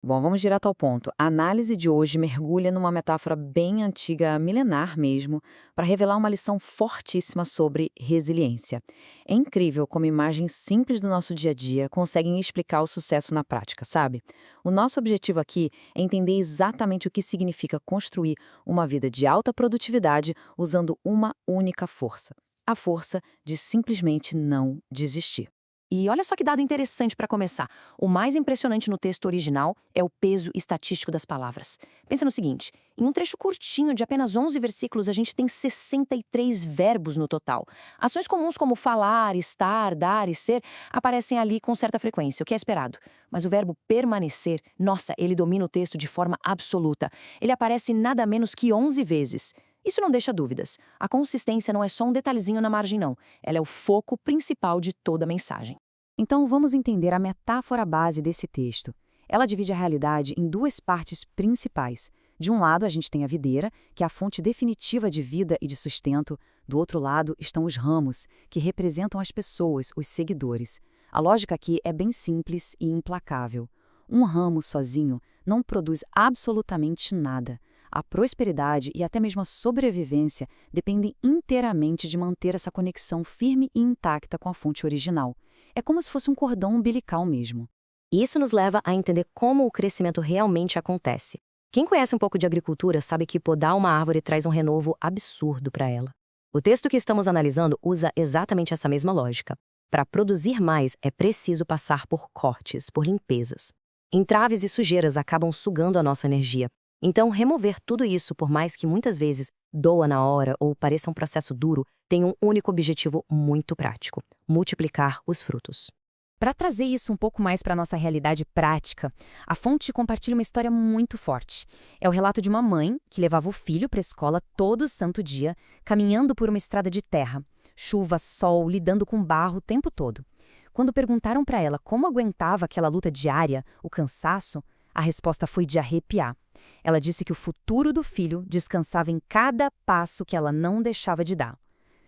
Bom, vamos direto ao ponto. A análise de hoje mergulha numa metáfora bem antiga, milenar mesmo, para revelar uma lição fortíssima sobre resiliência. É incrível como imagens simples do nosso dia a dia conseguem explicar o sucesso na prática, sabe? O nosso objetivo aqui é entender exatamente o que significa construir uma vida de alta produtividade usando uma única força: a força de simplesmente não desistir. E olha só que dado interessante para começar. O mais impressionante no texto original é o peso estatístico das palavras. Pensa no seguinte: em um trecho curtinho de apenas 11 versículos, a gente tem 63 verbos no total. Ações comuns como falar, estar, dar e ser aparecem ali com certa frequência, o que é esperado. Mas o verbo permanecer, nossa, ele domina o texto de forma absoluta. Ele aparece nada menos que 11 vezes. Isso não deixa dúvidas. A consistência não é só um detalhezinho na margem, não. Ela é o foco principal de toda a mensagem. Então, vamos entender a metáfora base desse texto. Ela divide a realidade em duas partes principais. De um lado, a gente tem a videira, que é a fonte definitiva de vida e de sustento. Do outro lado estão os ramos, que representam as pessoas, os seguidores. A lógica aqui é bem simples e implacável. Um ramo sozinho não produz absolutamente nada. A prosperidade e até mesmo a sobrevivência dependem inteiramente de manter essa conexão firme e intacta com a fonte original. É como se fosse um cordão umbilical mesmo. E isso nos leva a entender como o crescimento realmente acontece. Quem conhece um pouco de agricultura sabe que podar uma árvore traz um renovo absurdo para ela. O texto que estamos analisando usa exatamente essa mesma lógica. Para produzir mais, é preciso passar por cortes, por limpezas. Entraves e sujeiras acabam sugando a nossa energia. Então, remover tudo isso, por mais que muitas vezes doa na hora ou pareça um processo duro, tem um único objetivo muito prático: multiplicar os frutos. Para trazer isso um pouco mais para a nossa realidade prática, a fonte compartilha uma história muito forte. É o relato de uma mãe que levava o filho para a escola todo santo dia, caminhando por uma estrada de terra. Chuva, sol, lidando com barro o tempo todo. Quando perguntaram para ela como aguentava aquela luta diária, o cansaço, a resposta foi de arrepiar. Ela disse que o futuro do filho descansava em cada passo que ela não deixava de dar.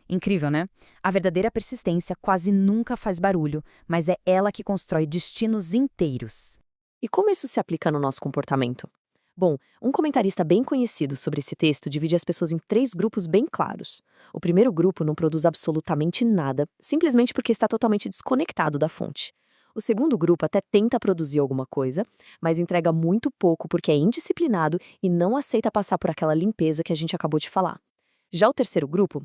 Incrível, né? A verdadeira persistência quase nunca faz barulho, mas é ela que constrói destinos inteiros. E como isso se aplica no nosso comportamento? Bom, um comentarista bem conhecido sobre esse texto divide as pessoas em três grupos bem claros. O primeiro grupo não produz absolutamente nada, simplesmente porque está totalmente desconectado da fonte. O segundo grupo até tenta produzir alguma coisa, mas entrega muito pouco porque é indisciplinado e não aceita passar por aquela limpeza que a gente acabou de falar. Já o terceiro grupo,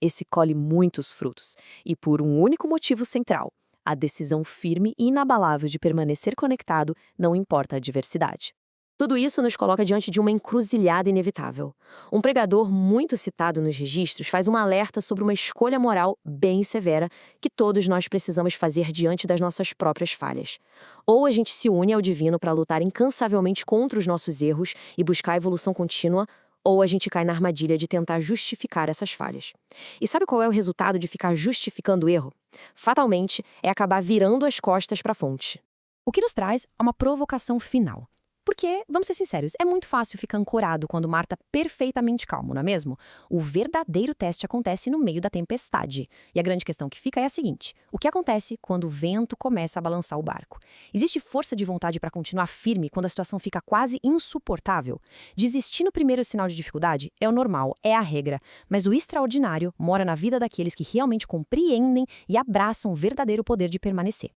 esse colhe muitos frutos, e por um único motivo central: a decisão firme e inabalável de permanecer conectado, não importa a adversidade. Tudo isso nos coloca diante de uma encruzilhada inevitável. Um pregador muito citado nos registros faz um alerta sobre uma escolha moral bem severa que todos nós precisamos fazer diante das nossas próprias falhas. Ou a gente se une ao divino para lutar incansavelmente contra os nossos erros e buscar a evolução contínua, ou a gente cai na armadilha de tentar justificar essas falhas. E sabe qual é o resultado de ficar justificando o erro? Fatalmente, é acabar virando as costas para a fonte. O que nos traz a uma provocação final. Porque, vamos ser sinceros, é muito fácil ficar ancorado quando o mar está perfeitamente calmo, não é mesmo? O verdadeiro teste acontece no meio da tempestade. E a grande questão que fica é a seguinte: o que acontece quando o vento começa a balançar o barco? Existe força de vontade para continuar firme quando a situação fica quase insuportável? Desistir no primeiro sinal de dificuldade é o normal, é a regra. Mas o extraordinário mora na vida daqueles que realmente compreendem e abraçam o verdadeiro poder de permanecer.